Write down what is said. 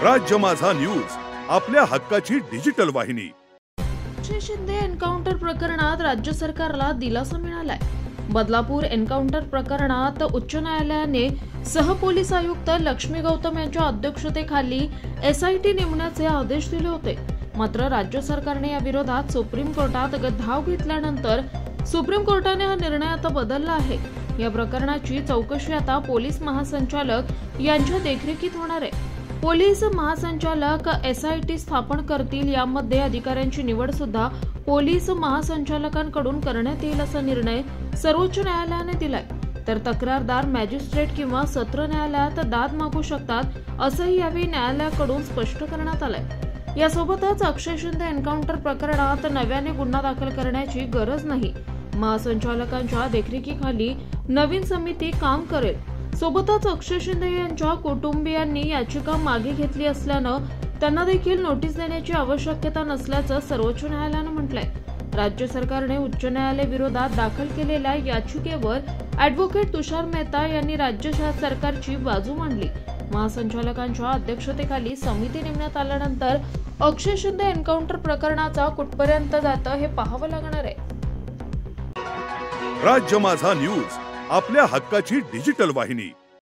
राज्य माझा न्यूज, आपल्या हक्काची डिजिटल वाहिनी। अक्षय शिंदे एन्काउंटर प्रकरणात राज्य सरकारला दिलासा मिळालाय। बदलापूर एन्काउंटर प्रकरणात उच्च न्यायालयाने सहपोलीस आयुक्त लक्ष्मी गौतम यांच्या अध्यक्षतेखाली एसआयटी नेमण्याचे आदेश दिले होते। मात्र राज्य सरकारने या विरोधात सुप्रीम कोर्टात धाव घेतल्यानंतर सुप्रीम कोर्टाने हा निर्णय आता बदलला आहे। या प्रकरणाची चौकशी आता पोलीस महासंचालक यांच्या देखरेखीत होणार आहे। पोलीस महासंचालक एसआयटी स्थापन करतील। यामध्ये अधिकाऱ्यांची निवड सुद्धा पोलीस महासंचालकांकडून करण्यात येईल असा निर्णय सर्वोच्च न्यायालयाने दिलाय। तर तक्रारदार मॅजिस्ट्रेट किंवा सत्र न्यायालयात दाद मागू शकतात असंही यावेळी न्यायालयाकडून स्पष्ट करण्यात आलंय। यासोबतच अक्षय शिंदे एन्काउंटर प्रकरणात नव्याने गुन्हा दाखल करण्याची गरज नाही। महासंचालकांच्या देखरेखीखाली नवीन समिती काम करेल। सोबतच अक्षय शिंदे यांच्या कुटुंबियांनी याचिका मागे घेतली असल्यानं त्यांना देखील नोटीस देण्याची आवश्यकता नसल्याचं सर्वोच्च न्यायालयानं म्हटलंय। राज्य सरकारने उच्च न्यायालय विरोधात दाखल केलेल्या याचिकेवर ॲडव्होकेट तुषार मेहता यांनी राज्य सरकारची बाजू मांडली। महासंचालकांच्या अध्यक्षतेखाली समिती नेमण्यात आल्यानंतर अक्षय शिंदे एन्काउंटर प्रकरणाचा कुठपर्यंत जातं हे पाहावं लागणार आहे। राज्य माझा न्यूज, आपल्या हक्काची डिजिटल वाहिनी।